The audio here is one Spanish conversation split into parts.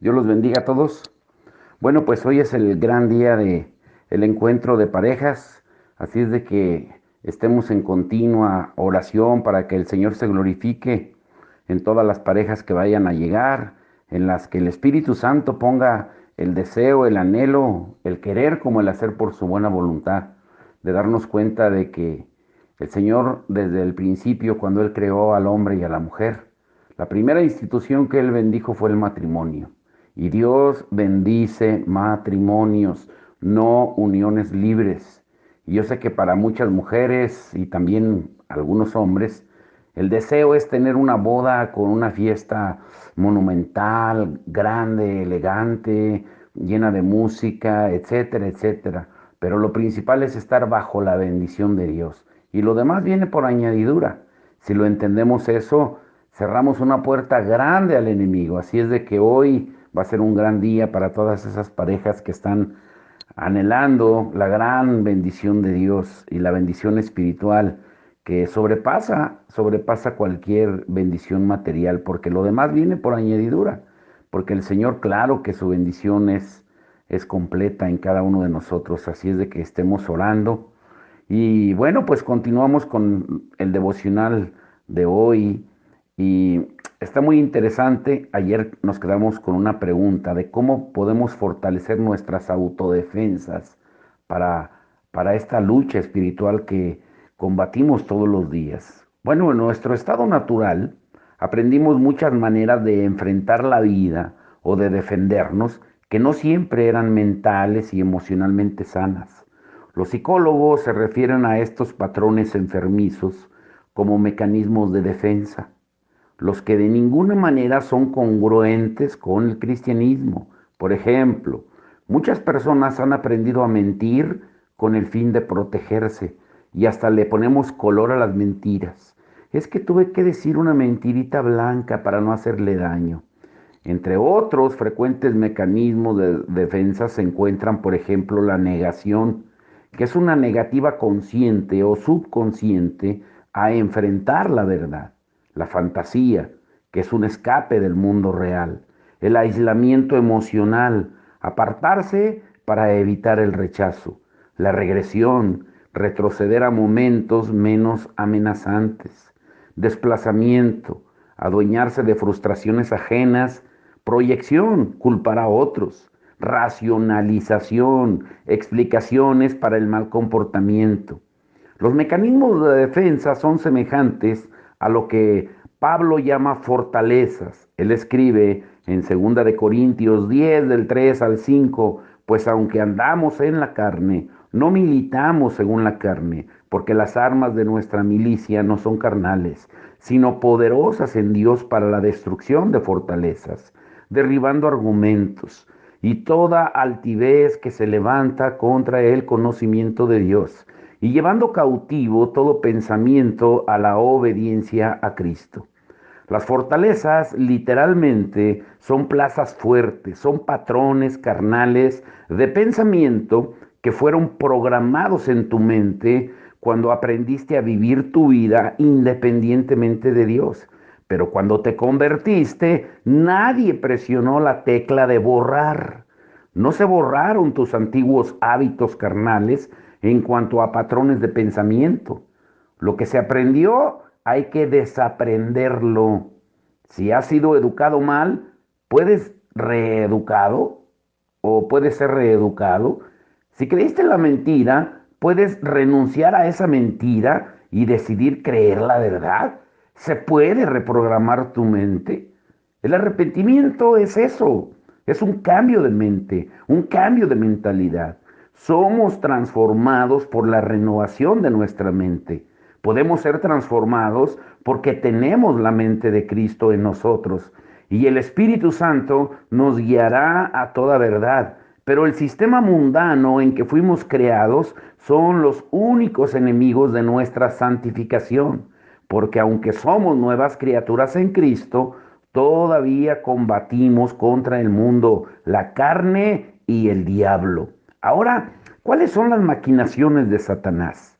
Dios los bendiga a todos. Bueno, pues hoy es el gran día de el encuentro de parejas, así es de que estemos en continua oración para que el Señor se glorifique en todas las parejas que vayan a llegar, en las que el Espíritu Santo ponga el deseo, el anhelo, el querer como el hacer por su buena voluntad, de darnos cuenta de que el Señor desde el principio, cuando Él creó al hombre y a la mujer, la primera institución que Él bendijo fue el matrimonio. Y Dios bendice matrimonios, no uniones libres. Y yo sé que para muchas mujeres y también algunos hombres, el deseo es tener una boda con una fiesta monumental, grande, elegante, llena de música, etcétera, etcétera. Pero lo principal es estar bajo la bendición de Dios. Y lo demás viene por añadidura. Si lo entendemos eso, cerramos una puerta grande al enemigo. Así es de que hoy va a ser un gran día para todas esas parejas que están anhelando la gran bendición de Dios y la bendición espiritual que sobrepasa cualquier bendición material, porque lo demás viene por añadidura, porque el Señor, claro que su bendición es completa en cada uno de nosotros, así es de que estemos orando. Y bueno, pues continuamos con el devocional de hoy y está muy interesante. Ayer nos quedamos con una pregunta de cómo podemos fortalecer nuestras autodefensas para, para esta lucha espiritual que combatimos todos los días. Bueno, en nuestro estado natural aprendimos muchas maneras de enfrentar la vida o de defendernos que no siempre eran mentales y emocionalmente sanas. Los psicólogos se refieren a estos patrones enfermizos como mecanismos de defensa, los que de ninguna manera son congruentes con el cristianismo. Por ejemplo, muchas personas han aprendido a mentir con el fin de protegerse y hasta le ponemos color a las mentiras. Es que tuve que decir una mentirita blanca para no hacerle daño. Entre otros frecuentes mecanismos de defensa se encuentran, por ejemplo, la negación, que es una negativa consciente o subconsciente a enfrentar la verdad; la fantasía, que es un escape del mundo real; el aislamiento emocional, apartarse para evitar el rechazo; la regresión, retroceder a momentos menos amenazantes; desplazamiento, adueñarse de frustraciones ajenas; proyección, culpar a otros; racionalización, explicaciones para el mal comportamiento. Los mecanismos de defensa son semejantes a lo que Pablo llama fortalezas. Él escribe en 2 de Corintios 10 del 3 al 5, pues aunque andamos en la carne, no militamos según la carne, porque las armas de nuestra milicia no son carnales, sino poderosas en Dios para la destrucción de fortalezas, derribando argumentos y toda altivez que se levanta contra el conocimiento de Dios, y llevando cautivo todo pensamiento a la obediencia a Cristo. Las fortalezas literalmente son plazas fuertes, son patrones carnales de pensamiento que fueron programados en tu mente cuando aprendiste a vivir tu vida independientemente de Dios. Pero cuando te convertiste, nadie presionó la tecla de borrar. No se borraron tus antiguos hábitos carnales en cuanto a patrones de pensamiento. Lo que se aprendió hay que desaprenderlo. Si has sido educado mal, puedes reeducado o puedes ser reeducado. Si creíste en la mentira, puedes renunciar a esa mentira y decidir creer la verdad. Se puede reprogramar tu mente. El arrepentimiento es eso, es un cambio de mente, un cambio de mentalidad. Somos transformados por la renovación de nuestra mente. Podemos ser transformados porque tenemos la mente de Cristo en nosotros y el Espíritu Santo nos guiará a toda verdad. Pero el sistema mundano en que fuimos creados son los únicos enemigos de nuestra santificación, porque aunque somos nuevas criaturas en Cristo, todavía combatimos contra el mundo, la carne y el diablo. Ahora, ¿cuáles son las maquinaciones de Satanás?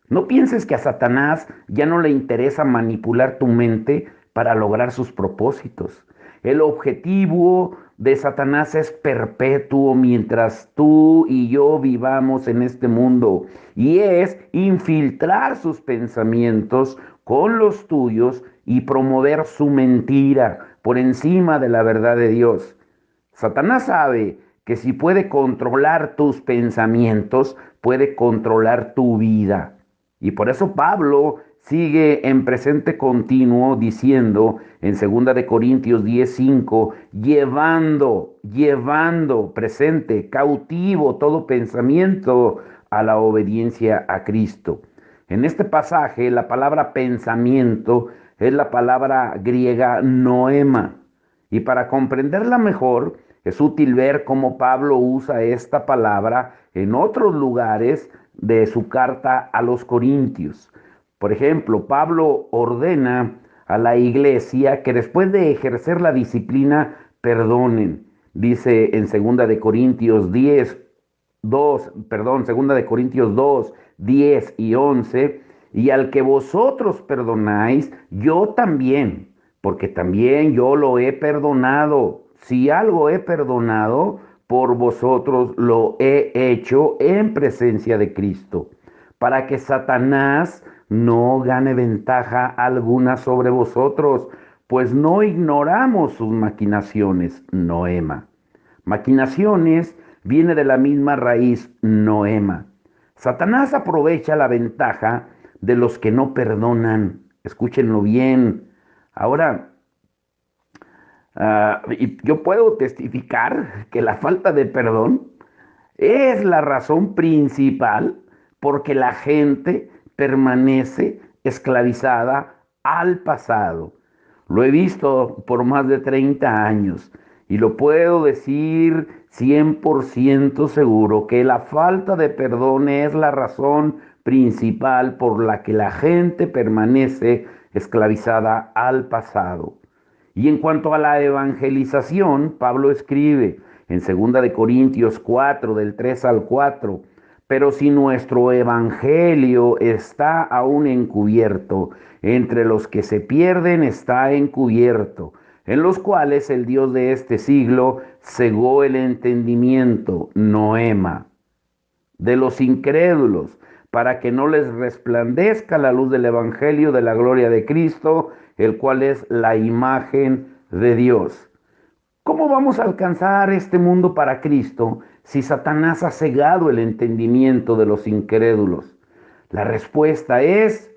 No pienses que a Satanás ya no le interesa manipular tu mente para lograr sus propósitos. El objetivo de Satanás es perpetuo mientras tú y yo vivamos en este mundo, y es infiltrar sus pensamientos con los tuyos y promover su mentira por encima de la verdad de Dios. Satanás sabe que si puede controlar tus pensamientos, puede controlar tu vida. Y por eso Pablo sigue en presente continuo diciendo en 2 Corintios 10:5, llevando presente, cautivo todo pensamiento a la obediencia a Cristo. En este pasaje, la palabra pensamiento es la palabra griega noema. Y para comprenderla mejor, es útil ver cómo Pablo usa esta palabra en otros lugares de su carta a los Corintios. Por ejemplo, Pablo ordena a la iglesia que después de ejercer la disciplina, perdonen. Dice en 2 10 y 11, y al que vosotros perdonáis, yo también, porque también yo lo he perdonado. Si algo he perdonado, por vosotros lo he hecho en presencia de Cristo, para que Satanás no gane ventaja alguna sobre vosotros, pues no ignoramos sus maquinaciones, noema. Maquinaciones viene de la misma raíz, noema. Satanás aprovecha la ventaja de los que no perdonan. Escúchenlo bien. Ahora, y yo puedo testificar que la falta de perdón es la razón principal porque la gente permanece esclavizada al pasado. Lo he visto por más de 30 años y lo puedo decir 100% seguro que la falta de perdón es la razón principal por la que la gente permanece esclavizada al pasado. Y en cuanto a la evangelización, Pablo escribe en 2 Corintios 4, del 3 al 4, pero si nuestro evangelio está aún encubierto, entre los que se pierden está encubierto, en los cuales el Dios de este siglo cegó el entendimiento, noema, de los incrédulos, para que no les resplandezca la luz del Evangelio de la gloria de Cristo, el cual es la imagen de Dios. ¿Cómo vamos a alcanzar este mundo para Cristo si Satanás ha cegado el entendimiento de los incrédulos? La respuesta es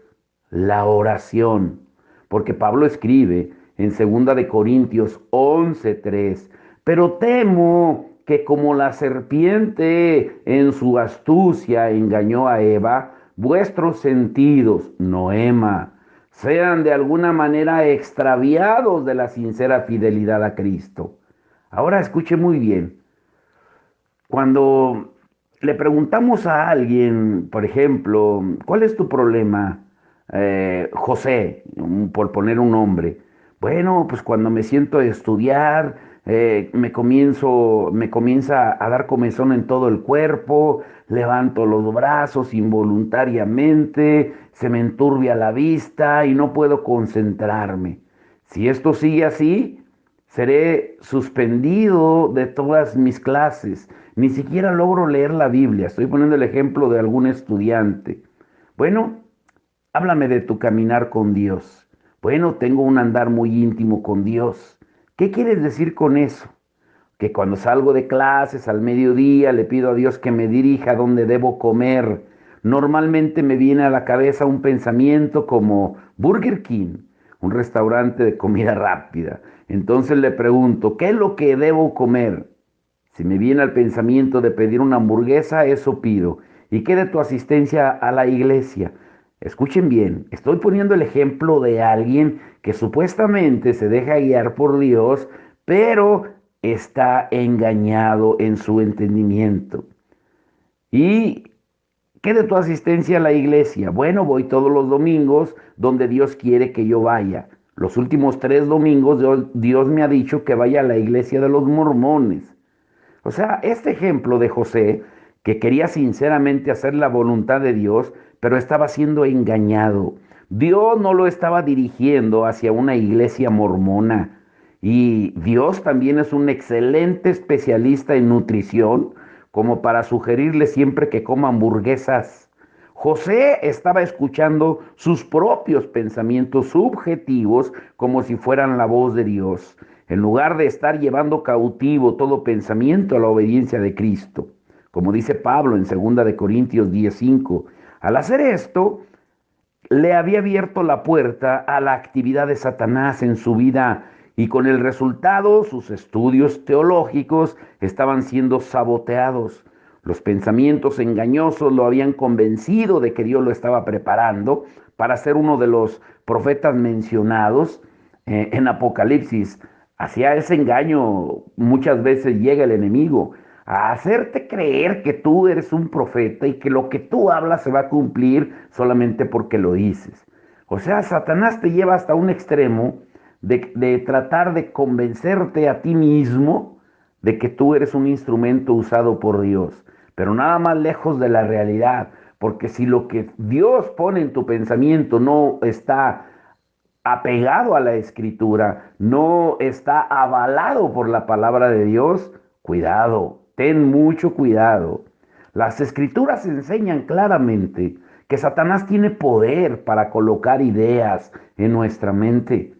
la oración, porque Pablo escribe en 2 Corintios 11:3, pero temo que como la serpiente en su astucia engañó a Eva, vuestros sentidos, noema, sean de alguna manera extraviados de la sincera fidelidad a Cristo. Ahora escuche muy bien. Cuando le preguntamos a alguien, por ejemplo, ¿cuál es tu problema? José, por poner un nombre. Bueno, pues cuando me siento a estudiar, me comienza a dar comezón en todo el cuerpo, levanto los brazos involuntariamente, se me enturbia la vista y no puedo concentrarme. Si esto sigue así, seré suspendido de todas mis clases. Ni siquiera logro leer la Biblia. Estoy poniendo el ejemplo de algún estudiante. Bueno, háblame de tu caminar con Dios. Bueno, tengo un andar muy íntimo con Dios. ¿Qué quieres decir con eso? Que cuando salgo de clases al mediodía le pido a Dios que me dirija a dónde debo comer. Normalmente me viene a la cabeza un pensamiento como Burger King, un restaurante de comida rápida. Entonces le pregunto, ¿qué es lo que debo comer? Si me viene al pensamiento de pedir una hamburguesa, eso pido. ¿Y qué de tu asistencia a la iglesia? Escuchen bien, estoy poniendo el ejemplo de alguien que supuestamente se deja guiar por Dios, pero está engañado en su entendimiento. ¿Y qué de tu asistencia a la iglesia? Bueno, voy todos los domingos donde Dios quiere que yo vaya. Los últimos 3 domingos Dios me ha dicho que vaya a la iglesia de los mormones. O sea, este ejemplo de José, que quería sinceramente hacer la voluntad de Dios, pero estaba siendo engañado. Dios no lo estaba dirigiendo hacia una iglesia mormona. Y Dios también es un excelente especialista en nutrición, como para sugerirle siempre que coma hamburguesas. José estaba escuchando sus propios pensamientos subjetivos como si fueran la voz de Dios, en lugar de estar llevando cautivo todo pensamiento a la obediencia de Cristo. Como dice Pablo en 2 Corintios 10:5, al hacer esto, le había abierto la puerta a la actividad de Satanás en su vida y con el resultado sus estudios teológicos estaban siendo saboteados. Los pensamientos engañosos lo habían convencido de que Dios lo estaba preparando para ser uno de los profetas mencionados en Apocalipsis. Hacia ese engaño muchas veces llega el enemigo a hacerte creer que tú eres un profeta y que lo que tú hablas se va a cumplir solamente porque lo dices. O sea, Satanás te lleva hasta un extremo de tratar de convencerte a ti mismo de que tú eres un instrumento usado por Dios, pero nada más lejos de la realidad, porque si lo que Dios pone en tu pensamiento no está apegado a la escritura, no está avalado por la palabra de Dios, cuidado, ten mucho cuidado. Las escrituras enseñan claramente que Satanás tiene poder para colocar ideas en nuestra mente.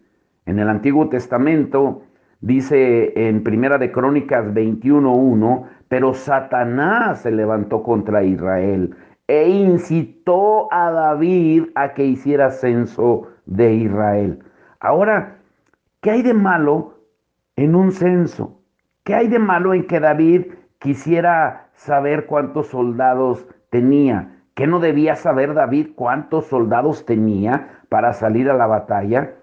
En el Antiguo Testamento dice en Primera de Crónicas 21:1, pero Satanás se levantó contra Israel e incitó a David a que hiciera censo de Israel. Ahora, ¿qué hay de malo en un censo? ¿Qué hay de malo en que David quisiera saber cuántos soldados tenía? ¿Qué no debía saber David cuántos soldados tenía para salir a la batalla?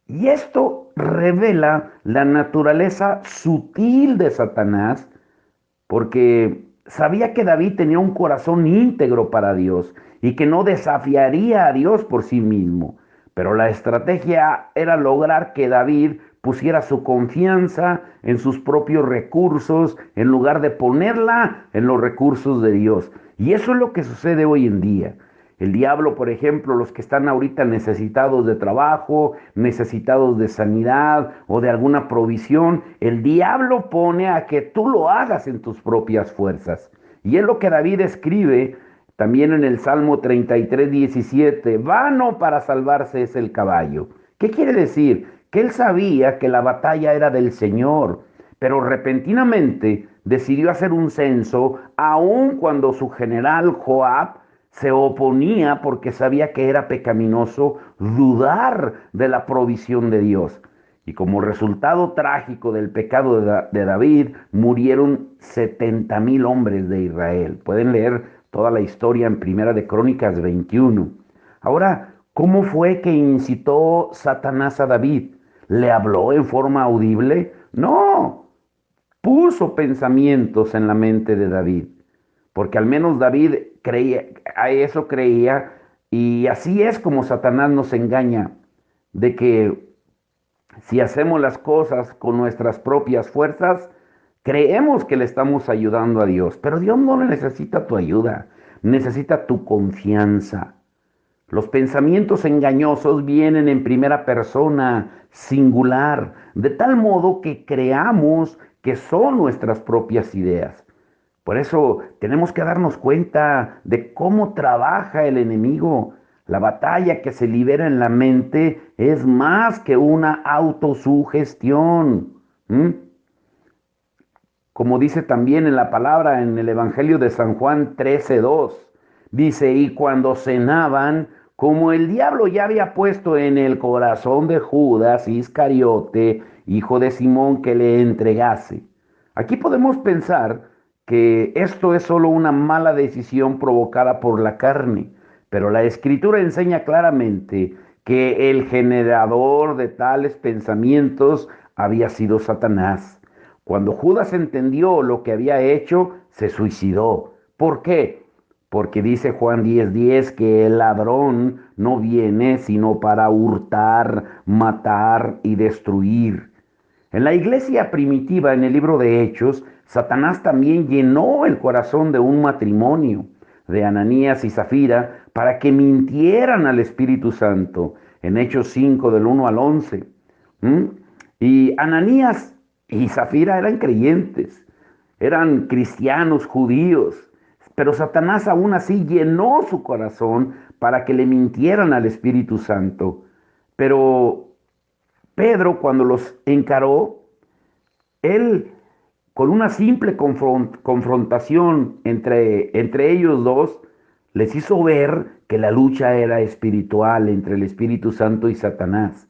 Y esto revela la naturaleza sutil de Satanás, porque sabía que David tenía un corazón íntegro para Dios y que no desafiaría a Dios por sí mismo. Pero la estrategia era lograr que David pusiera su confianza en sus propios recursos en lugar de ponerla en los recursos de Dios. Y eso es lo que sucede hoy en día. El diablo, por ejemplo, los que están ahorita necesitados de trabajo, necesitados de sanidad o de alguna provisión, el diablo pone a que tú lo hagas en tus propias fuerzas. Y es lo que David escribe también en el Salmo 33:17, vano para salvarse es el caballo. ¿Qué quiere decir? Que él sabía que la batalla era del Señor, pero repentinamente decidió hacer un censo, aun cuando su general Joab se oponía porque sabía que era pecaminoso dudar de la provisión de Dios. Y como resultado trágico del pecado de David, murieron 70,000 hombres de Israel. Pueden leer toda la historia en Primera de Crónicas 21. Ahora, ¿cómo fue que incitó Satanás a David? ¿Le habló en forma audible? No, puso pensamientos en la mente de David, porque al menos David creía, a eso creía, y así es como Satanás nos engaña, de que si hacemos las cosas con nuestras propias fuerzas, creemos que le estamos ayudando a Dios, pero Dios no necesita tu ayuda, necesita tu confianza. Los pensamientos engañosos vienen en primera persona, singular, de tal modo que creamos que son nuestras propias ideas. Por eso tenemos que darnos cuenta de cómo trabaja el enemigo. La batalla que se libera en la mente es más que una autosugestión. ¿Mm? Como dice también en la palabra en el Evangelio de San Juan 13:2, dice, y cuando cenaban, como el diablo ya había puesto en el corazón de Judas Iscariote, hijo de Simón, que le entregase. Aquí podemos pensar que esto es solo una mala decisión provocada por la carne, pero la Escritura enseña claramente que el generador de tales pensamientos había sido Satanás. Cuando Judas entendió lo que había hecho, se suicidó. ¿Por qué? Porque dice Juan 10:10 que el ladrón no viene sino para hurtar, matar y destruir. En la iglesia primitiva, en el libro de Hechos, Satanás también llenó el corazón de un matrimonio, de Ananías y Zafira, para que mintieran al Espíritu Santo, en Hechos 5 del 1 al 11. ¿Mm? Y Ananías y Zafira eran creyentes, eran cristianos judíos, pero Satanás aún así llenó su corazón para que le mintieran al Espíritu Santo. Pero Pedro, cuando los encaró, él, con una simple confrontación entre ellos dos, les hizo ver que la lucha era espiritual entre el Espíritu Santo y Satanás.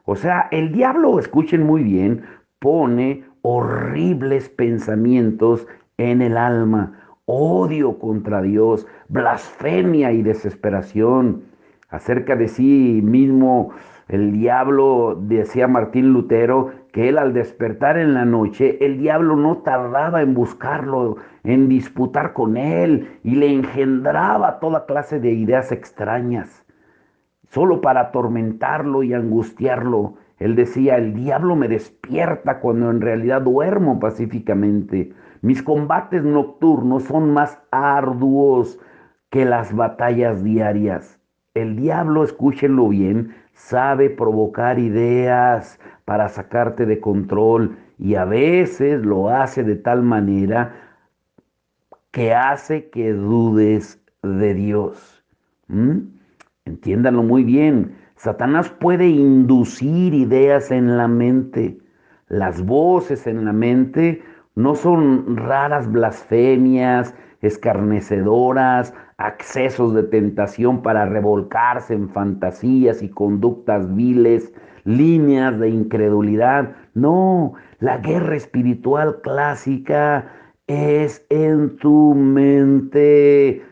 O sea, el diablo, escuchen muy bien, pone horribles pensamientos en el alma, odio contra Dios, blasfemia y desesperación. Acerca de sí mismo, el diablo, decía Martín Lutero, que él al despertar en la noche, el diablo no tardaba en buscarlo, en disputar con él y le engendraba toda clase de ideas extrañas solo para atormentarlo y angustiarlo. Él decía, el diablo me despierta cuando en realidad duermo pacíficamente. Mis combates nocturnos son más arduos que las batallas diarias. El diablo, escúchenlo bien, sabe provocar ideas para sacarte de control y a veces lo hace de tal manera que hace que dudes de Dios. ¿Mm? Entiéndanlo muy bien. Satanás puede inducir ideas en la mente. Las voces en la mente no son raras blasfemias, escarnecedoras, accesos de tentación para revolcarse en fantasías y conductas viles, líneas de incredulidad. No, la guerra espiritual clásica es en tu mente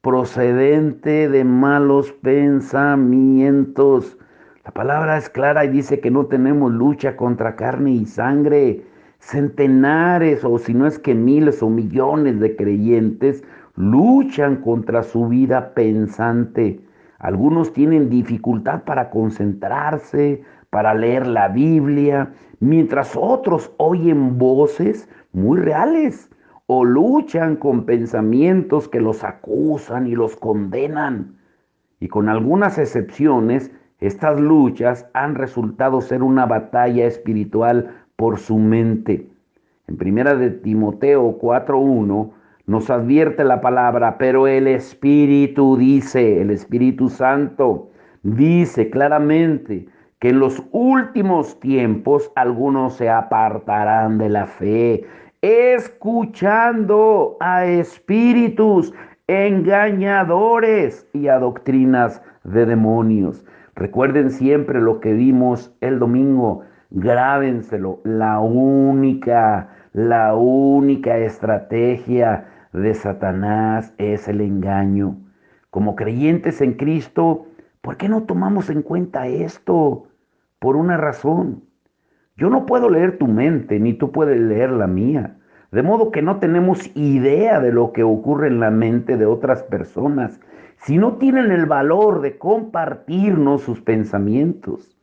procedente de malos pensamientos. La palabra es clara y dice que no tenemos lucha contra carne y sangre. Centenares o si no es que miles o millones de creyentes luchan contra su vida pensante. Algunos tienen dificultad para concentrarse, para leer la Biblia, mientras otros oyen voces muy reales o luchan con pensamientos que los acusan y los condenan. Y con algunas excepciones, estas luchas han resultado ser una batalla espiritual por su mente. En primera de Timoteo 4:1 nos advierte la palabra, pero el Espíritu dice, el Espíritu Santo dice claramente que en los últimos tiempos algunos se apartarán de la fe, escuchando a espíritus engañadores y a doctrinas de demonios. Recuerden siempre lo que vimos el domingo, grábenselo, la única estrategia de Satanás es el engaño. Como creyentes en Cristo, ¿por qué no tomamos en cuenta esto? Por una razón. Yo no puedo leer tu mente, ni tú puedes leer la mía. De modo que no tenemos idea de lo que ocurre en la mente de otras personas, si no tienen el valor de compartirnos sus pensamientos.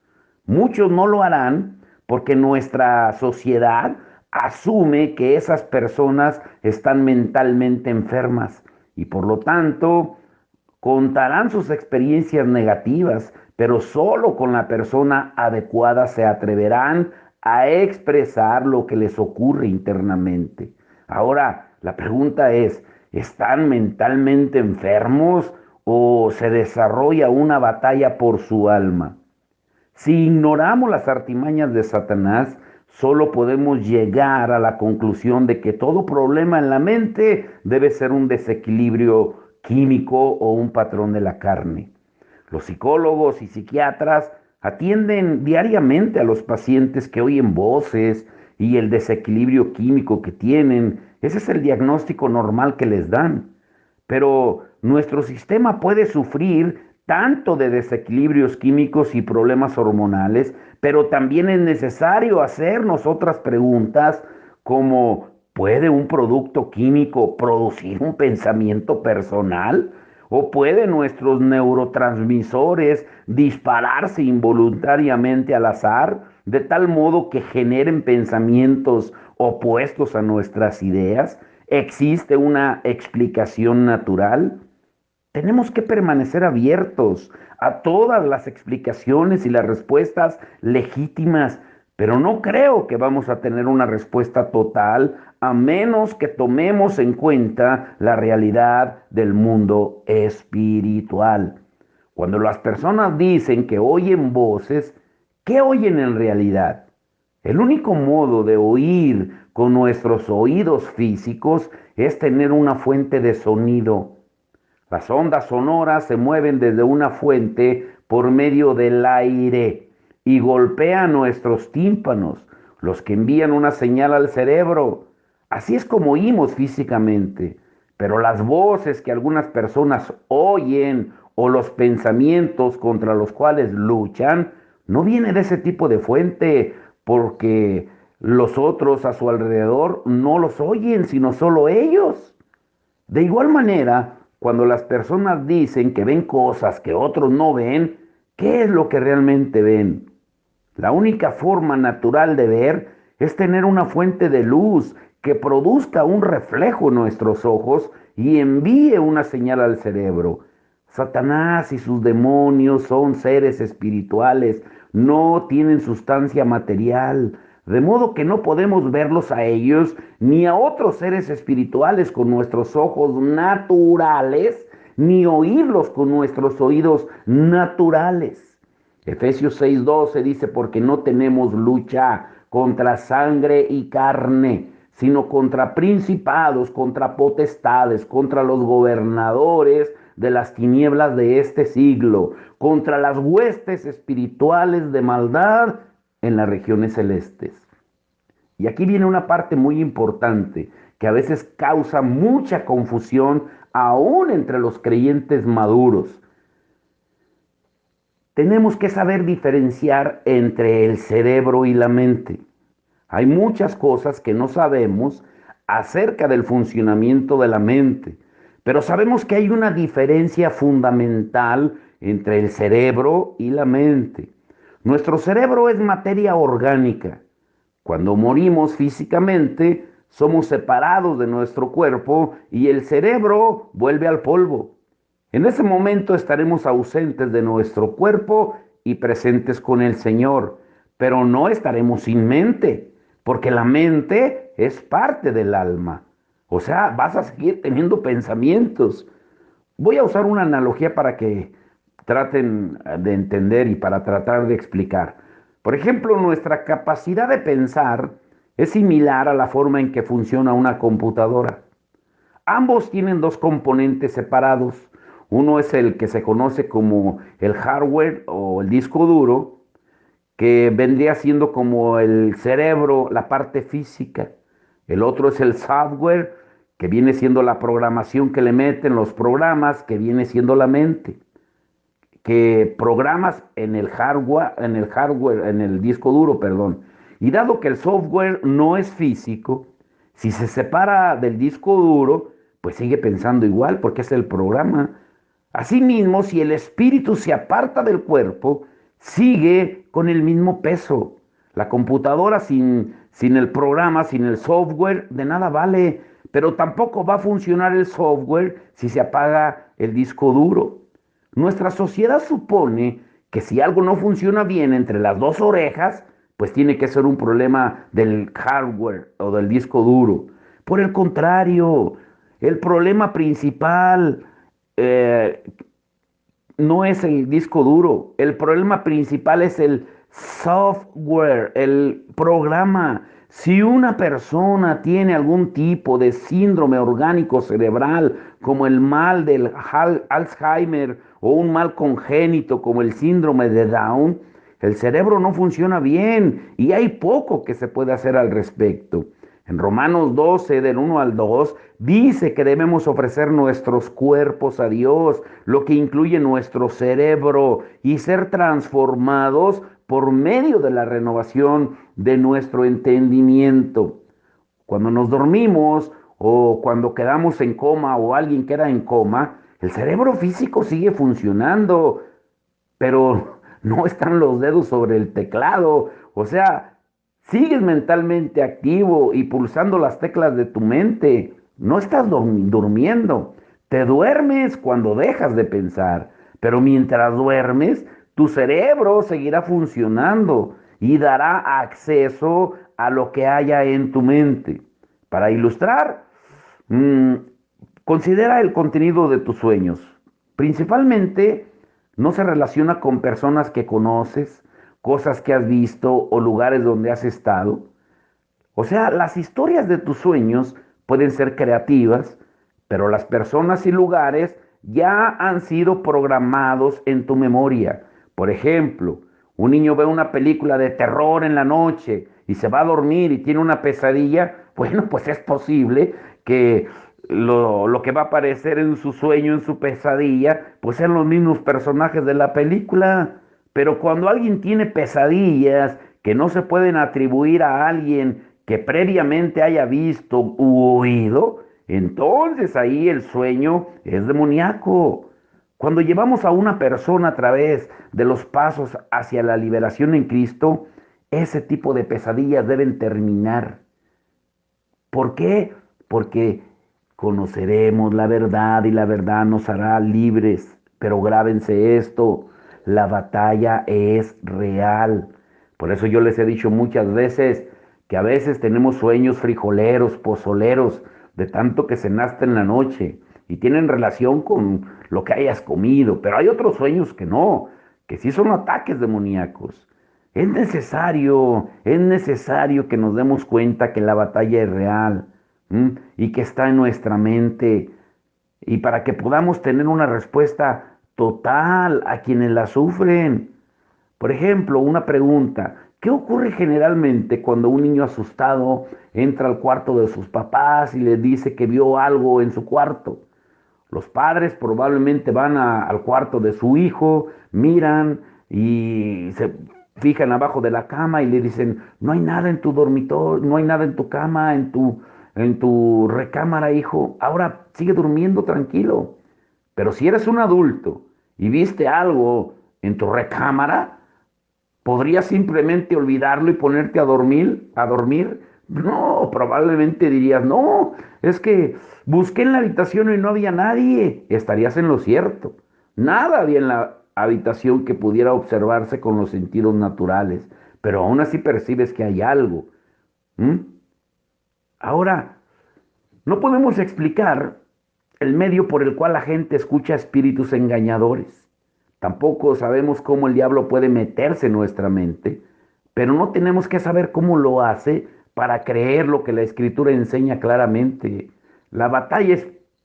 Muchos no lo harán porque nuestra sociedad asume que esas personas están mentalmente enfermas y por lo tanto contarán sus experiencias negativas, pero solo con la persona adecuada se atreverán a expresar lo que les ocurre internamente. Ahora, la pregunta es, ¿están mentalmente enfermos o se desarrolla una batalla por su alma? Si ignoramos las artimañas de Satanás, solo podemos llegar a la conclusión de que todo problema en la mente debe ser un desequilibrio químico o un patrón de la carne. Los psicólogos y psiquiatras atienden diariamente a los pacientes que oyen voces y el desequilibrio químico que tienen. Ese es el diagnóstico normal que les dan. Pero nuestro sistema puede sufrir tanto de desequilibrios químicos y problemas hormonales, pero también es necesario hacernos otras preguntas como ¿puede un producto químico producir un pensamiento personal? ¿O pueden nuestros neurotransmisores dispararse involuntariamente al azar de tal modo que generen pensamientos opuestos a nuestras ideas? ¿Existe una explicación natural? Tenemos que permanecer abiertos a todas las explicaciones y las respuestas legítimas, Pero no creo que vamos a tener una respuesta total a menos que tomemos en cuenta la realidad del mundo espiritual. Cuando las personas dicen que oyen voces, ¿qué oyen en realidad? El único modo de oír con nuestros oídos físicos es tener una fuente de sonido. Las ondas sonoras se mueven desde una fuente por medio del aire y golpean nuestros tímpanos, los que envían una señal al cerebro. Así es como oímos físicamente. Pero las voces que algunas personas oyen o los pensamientos contra los cuales luchan no vienen de ese tipo de fuente porque los otros a su alrededor no los oyen, sino solo ellos. De igual manera, cuando las personas dicen que ven cosas que otros no ven, ¿qué es lo que realmente ven? La única forma natural de ver es tener una fuente de luz que produzca un reflejo en nuestros ojos y envíe una señal al cerebro. Satanás y sus demonios son seres espirituales, no tienen sustancia material, de modo que no podemos verlos a ellos ni a otros seres espirituales con nuestros ojos naturales, ni oírlos con nuestros oídos naturales. Efesios 6:12 dice, porque no tenemos lucha contra sangre y carne, sino contra principados, contra potestades, contra los gobernadores de las tinieblas de este siglo, contra las huestes espirituales de maldad en las regiones celestes. Y aquí viene una parte muy importante que a veces causa mucha confusión aún entre los creyentes maduros. Tenemos que saber diferenciar entre el cerebro y la mente. Hay muchas cosas que no sabemos acerca del funcionamiento de la mente, pero sabemos que hay una diferencia fundamental entre el cerebro y la mente. Nuestro cerebro es materia orgánica. Cuando morimos físicamente, somos separados de nuestro cuerpo y el cerebro vuelve al polvo. En ese momento estaremos ausentes de nuestro cuerpo y presentes con el Señor, pero no estaremos sin mente, porque la mente es parte del alma. O sea, vas a seguir teniendo pensamientos. Voy a usar una analogía para que traten de entender y para tratar de explicar. Por ejemplo, nuestra capacidad de pensar es similar a la forma en que funciona una computadora. Ambos tienen dos componentes separados. Uno es el que se conoce como el hardware o el disco duro, que vendría siendo como el cerebro, la parte física. El otro es el software, que viene siendo la programación que le meten los programas, que viene siendo la mente, que programas en el disco duro, perdón. Y dado que el software no es físico, si se separa del disco duro, pues sigue pensando igual porque es el programa. Asimismo, si el espíritu se aparta del cuerpo, sigue con el mismo peso. La computadora sin el programa, sin el software, de nada vale, pero tampoco va a funcionar el software si se apaga el disco duro. Nuestra sociedad supone que si algo no funciona bien entre las dos orejas, pues tiene que ser un problema del hardware o del disco duro. Por el contrario, el problema principal eh, no es el disco duro, el problema principal es el software, el programa. Si una persona tiene algún tipo de síndrome orgánico cerebral, como el mal del Alzheimer o un mal congénito como el síndrome de Down, el cerebro no funciona bien y hay poco que se puede hacer al respecto. En Romanos 12, del 1 al 2, dice que debemos ofrecer nuestros cuerpos a Dios, lo que incluye nuestro cerebro, y ser transformados por medio de la renovación de nuestro entendimiento. Cuando nos dormimos o cuando quedamos en coma o alguien queda en coma, el cerebro físico sigue funcionando, pero no están los dedos sobre el teclado. O sea, sigues mentalmente activo y pulsando las teclas de tu mente. No estás durmiendo. Te duermes cuando dejas de pensar, pero mientras duermes, tu cerebro seguirá funcionando y dará acceso a lo que haya en tu mente. Para ilustrar, mm, considera el contenido de tus sueños. Principalmente, no se relaciona con personas que conoces, cosas que has visto o lugares donde has estado. O sea, las historias de tus sueños pueden ser creativas, pero las personas y lugares ya han sido programados en tu memoria. Por ejemplo, un niño ve una película de terror en la noche y se va a dormir y tiene una pesadilla. Bueno, pues es posible que lo que va a aparecer en su sueño, en su pesadilla, pues sean los mismos personajes de la película. Pero cuando alguien tiene pesadillas que no se pueden atribuir a alguien que previamente haya visto u oído, entonces ahí el sueño es demoníaco. Cuando llevamos a una persona a través de los pasos hacia la liberación en Cristo, ese tipo de pesadillas deben terminar. ¿Por qué? Porque conoceremos la verdad y la verdad nos hará libres. Pero grábense esto, la batalla es real. Por eso yo les he dicho muchas veces que a veces tenemos sueños frijoleros, pozoleros, de tanto que cenaste en la noche y tienen relación con lo que hayas comido. Pero hay otros sueños que no, que sí son ataques demoníacos. Es necesario que nos demos cuenta que la batalla es real, ¿m? Y que está en nuestra mente. Y para que podamos tener una respuesta total a quienes la sufren. Por ejemplo, una pregunta. ¿Qué ocurre generalmente cuando un niño asustado entra al cuarto de sus papás y les dice que vio algo en su cuarto? Los padres probablemente van al cuarto de su hijo, miran y se fijan abajo de la cama y le dicen, no hay nada en tu dormitorio, no hay nada en tu cama, en tu recámara, hijo. Ahora sigue durmiendo tranquilo. Pero si eres un adulto y viste algo en tu recámara, ¿podrías simplemente olvidarlo y ponerte a dormir? ¿A dormir? No, probablemente dirías, no, es que busqué en la habitación y no había nadie. Estarías en lo cierto. Nada había en la habitación que pudiera observarse con los sentidos naturales, pero aún así percibes que hay algo. ¿Mm? Ahora, no podemos explicar el medio por el cual la gente escucha espíritus engañadores. Tampoco sabemos cómo el diablo puede meterse en nuestra mente, pero no tenemos que saber cómo lo hace para creer lo que la escritura enseña claramente. La batalla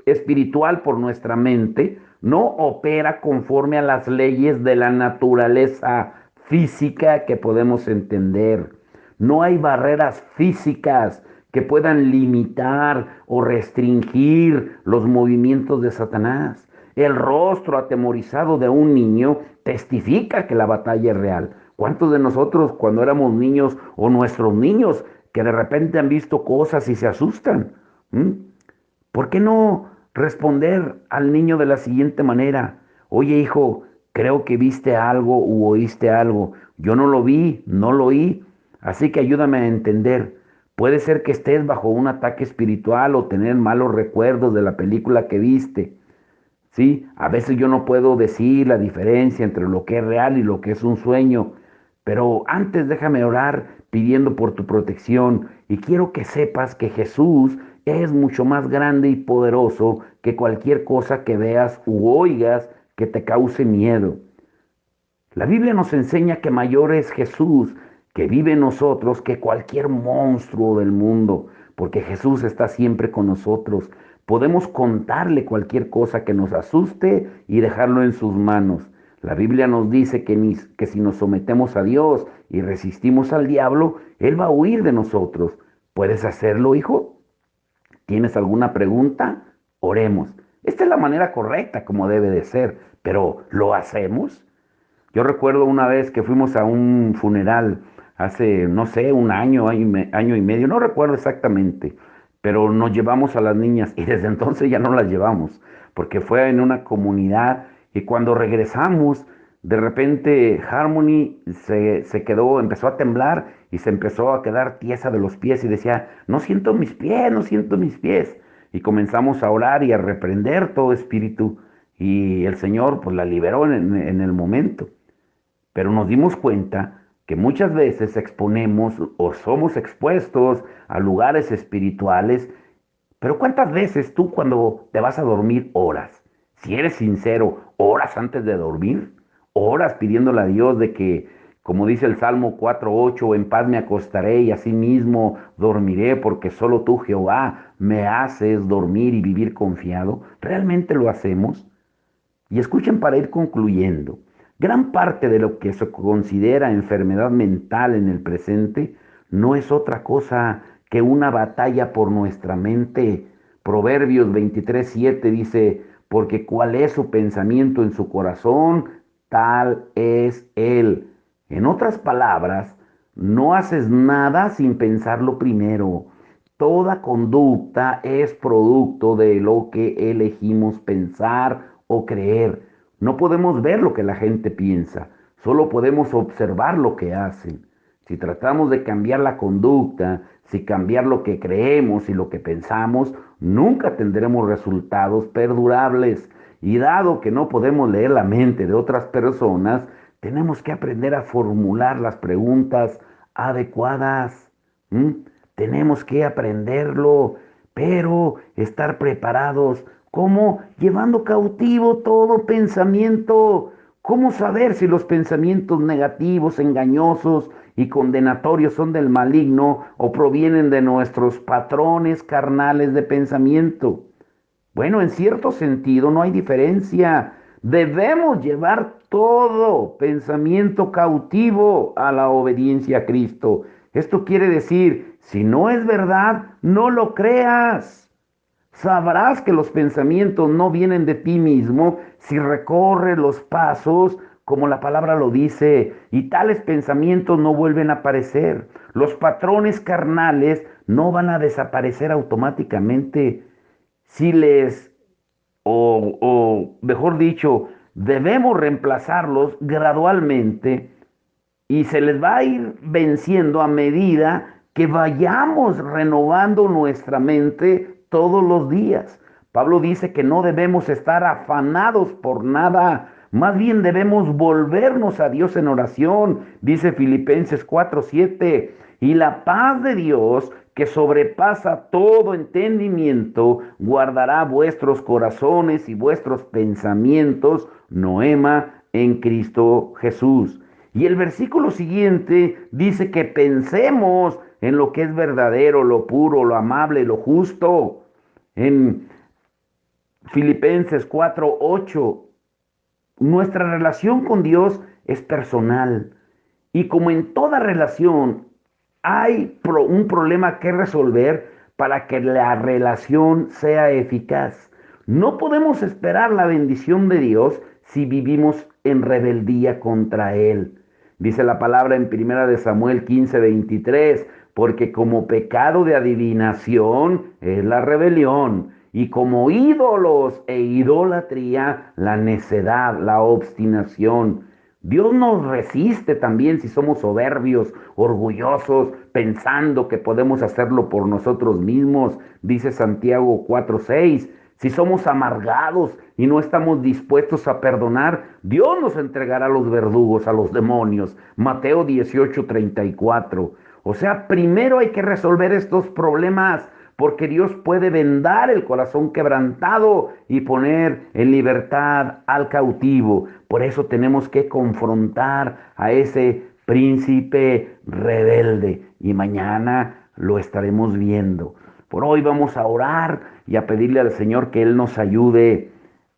espiritual por nuestra mente no opera conforme a las leyes de la naturaleza física que podemos entender. No hay barreras físicas que puedan limitar o restringir los movimientos de Satanás. El rostro atemorizado de un niño testifica que la batalla es real. ¿Cuántos de nosotros cuando éramos niños o nuestros niños que de repente han visto cosas y se asustan? ¿Mm? ¿Por qué no responder al niño de la siguiente manera? Oye, hijo, creo que viste algo u oíste algo. Yo no lo vi, no lo oí. Así que ayúdame a entender. Puede ser que estés bajo un ataque espiritual o tener malos recuerdos de la película que viste. Sí, a veces yo no puedo decir la diferencia entre lo que es real y lo que es un sueño, pero antes déjame orar pidiendo por tu protección y quiero que sepas que Jesús es mucho más grande y poderoso que cualquier cosa que veas u oigas que te cause miedo. La Biblia nos enseña que mayor es Jesús que vive en nosotros que cualquier monstruo del mundo, porque Jesús está siempre con nosotros. Podemos contarle cualquier cosa que nos asuste y dejarlo en sus manos. La Biblia nos dice que si nos sometemos a Dios y resistimos al diablo, Él va a huir de nosotros. ¿Puedes hacerlo, hijo? ¿Tienes alguna pregunta? Oremos. Esta es la manera correcta como debe de ser, pero ¿lo hacemos? Yo recuerdo una vez que fuimos a un funeral hace, no sé, un año, año y medio, no recuerdo exactamente, pero nos llevamos a las niñas y desde entonces ya no las llevamos, porque fue en una comunidad y cuando regresamos, de repente Harmony se quedó, empezó a temblar y se empezó a quedar tiesa de los pies y decía, no siento mis pies, no siento mis pies. Y comenzamos a orar y a reprender todo espíritu y el Señor pues la liberó en el momento. Pero nos dimos cuenta que muchas veces exponemos o somos expuestos a lugares espirituales, pero ¿cuántas veces tú cuando te vas a dormir oras? Si eres sincero, oras antes de dormir, oras pidiéndole a Dios de que, como dice el Salmo 4:8, en paz me acostaré y asimismo dormiré, porque solo tú, Jehová, me haces dormir y vivir confiado. ¿Realmente lo hacemos? Y escuchen para ir concluyendo, gran parte de lo que se considera enfermedad mental en el presente no es otra cosa que una batalla por nuestra mente. Proverbios 23:7 dice, porque cuál es su pensamiento en su corazón, tal es él. En otras palabras, no haces nada sin pensarlo primero. Toda conducta es producto de lo que elegimos pensar o creer. No podemos ver lo que la gente piensa, solo podemos observar lo que hacen. Si tratamos de cambiar la conducta, si cambiar lo que creemos y lo que pensamos, nunca tendremos resultados perdurables. Y dado que no podemos leer la mente de otras personas, tenemos que aprender a formular las preguntas adecuadas. ¿Mm? Tenemos que aprenderlo, pero estar preparados. ¿Cómo? Llevando cautivo todo pensamiento. ¿Cómo saber si los pensamientos negativos, engañosos y condenatorios son del maligno o provienen de nuestros patrones carnales de pensamiento? Bueno, en cierto sentido no hay diferencia. Debemos llevar todo pensamiento cautivo a la obediencia a Cristo. Esto quiere decir, si no es verdad, no lo creas. Sabrás que los pensamientos no vienen de ti mismo si recorres los pasos como la palabra lo dice, y tales pensamientos no vuelven a aparecer. Los patrones carnales no van a desaparecer automáticamente si les, o mejor dicho, debemos reemplazarlos gradualmente y se les va a ir venciendo a medida que vayamos renovando nuestra mente todos los días. Pablo dice que no debemos estar afanados por nada, más bien debemos volvernos a Dios en oración, dice Filipenses 4:7, y la paz de Dios, que sobrepasa todo entendimiento, guardará vuestros corazones y vuestros pensamientos, Noema, en Cristo Jesús. Y el versículo siguiente dice que pensemos en lo que es verdadero, lo puro, lo amable, lo justo. En Filipenses 4:8, nuestra relación con Dios es personal. Y como en toda relación hay un problema que resolver para que la relación sea eficaz. No podemos esperar la bendición de Dios si vivimos en rebeldía contra Él. Dice la palabra en 1 Samuel 15:23, porque como pecado de adivinación es la rebelión, y como ídolos e idolatría la necedad, la obstinación. Dios nos resiste también si somos soberbios, orgullosos, pensando que podemos hacerlo por nosotros mismos, dice Santiago 4:6. Si somos amargados y no estamos dispuestos a perdonar, Dios nos entregará a los verdugos, a los demonios. Mateo 18:34. O sea, primero hay que resolver estos problemas porque Dios puede vendar el corazón quebrantado y poner en libertad al cautivo. Por eso tenemos que confrontar a ese príncipe rebelde y mañana lo estaremos viendo. Por hoy vamos a orar y a pedirle al Señor que Él nos ayude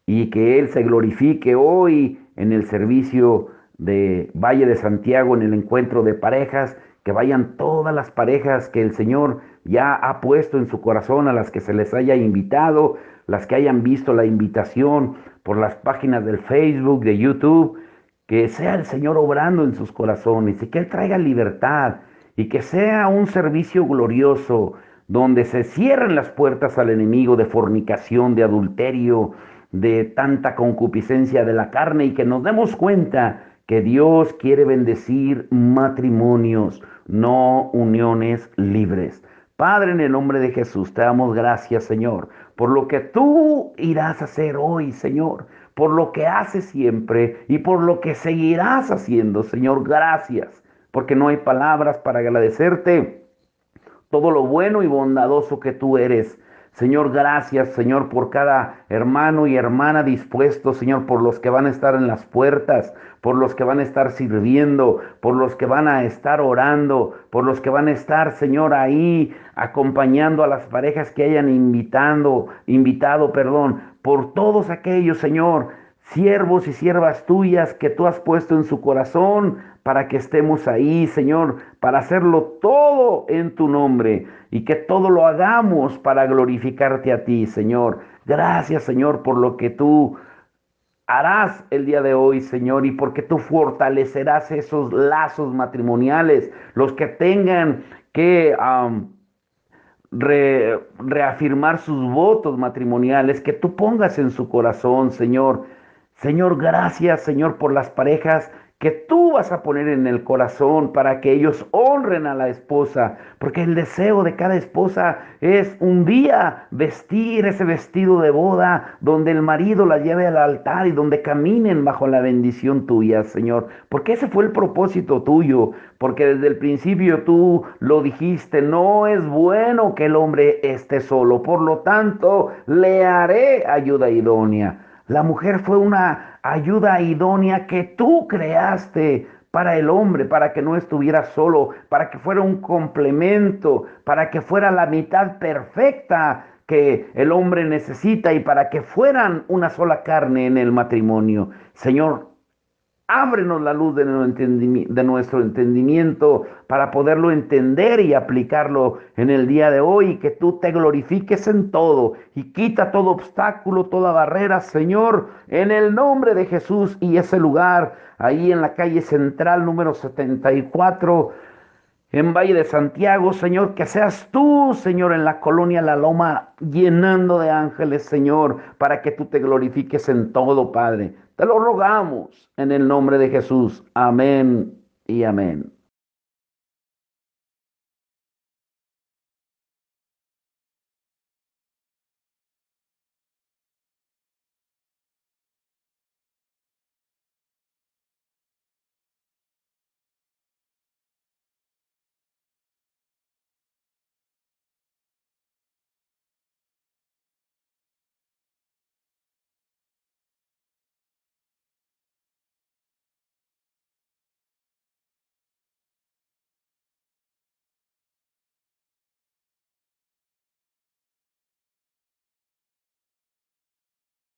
y que Él se glorifique hoy en el servicio de Valle de Santiago, en el encuentro de parejas, que vayan todas las parejas que el Señor ya ha puesto en su corazón, a las que se les haya invitado, las que hayan visto la invitación por las páginas del Facebook, de YouTube, que sea el Señor obrando en sus corazones y que Él traiga libertad y que sea un servicio glorioso donde se cierren las puertas al enemigo de fornicación, de adulterio, de tanta concupiscencia de la carne y que nos demos cuenta que Dios quiere bendecir matrimonios, no uniones libres. Padre, en el nombre de Jesús, te damos gracias, Señor, por lo que tú irás a hacer hoy, Señor, por lo que haces siempre y por lo que seguirás haciendo, Señor. Gracias. porque no hay palabras para agradecerte todo lo bueno y bondadoso que tú eres. Señor, gracias, Señor, por cada hermano y hermana dispuesto, Señor, por los que van a estar en las puertas, por los que van a estar sirviendo, por los que van a estar orando, por los que van a estar, Señor, ahí acompañando a las parejas que hayan invitado, por todos aquellos, Señor, siervos y siervas tuyas que tú has puesto en su corazón para que estemos ahí, Señor, para hacerlo todo en tu nombre y que todo lo hagamos para glorificarte a ti, Señor. Gracias, Señor, por lo que tú harás el día de hoy, Señor, y porque tú fortalecerás esos lazos matrimoniales, los que tengan que reafirmar sus votos matrimoniales, que tú pongas en su corazón, Señor. Señor, gracias, Señor, por las parejas que tú vas a poner en el corazón para que ellos honren a la esposa, porque el deseo de cada esposa es un día vestir ese vestido de boda donde el marido la lleve al altar y donde caminen bajo la bendición tuya, Señor, porque ese fue el propósito tuyo, porque desde el principio tú lo dijiste, no es bueno que el hombre esté solo, por lo tanto le haré ayuda idónea. La mujer fue una ayuda idónea que tú creaste para el hombre, para que no estuviera solo, para que fuera un complemento, para que fuera la mitad perfecta que el hombre necesita y para que fueran una sola carne en el matrimonio. Señor, ábrenos la luz de nuestro entendimiento para poderlo entender y aplicarlo en el día de hoy y que tú te glorifiques en todo y quita todo obstáculo, toda barrera, Señor, en el nombre de Jesús. Y ese lugar ahí en la calle central número 74 en Valle de Santiago, Señor, que seas tú, Señor, en la colonia La Loma, llenando de ángeles, Señor, para que tú te glorifiques en todo, Padre. Te lo rogamos en el nombre de Jesús. Amén y amén.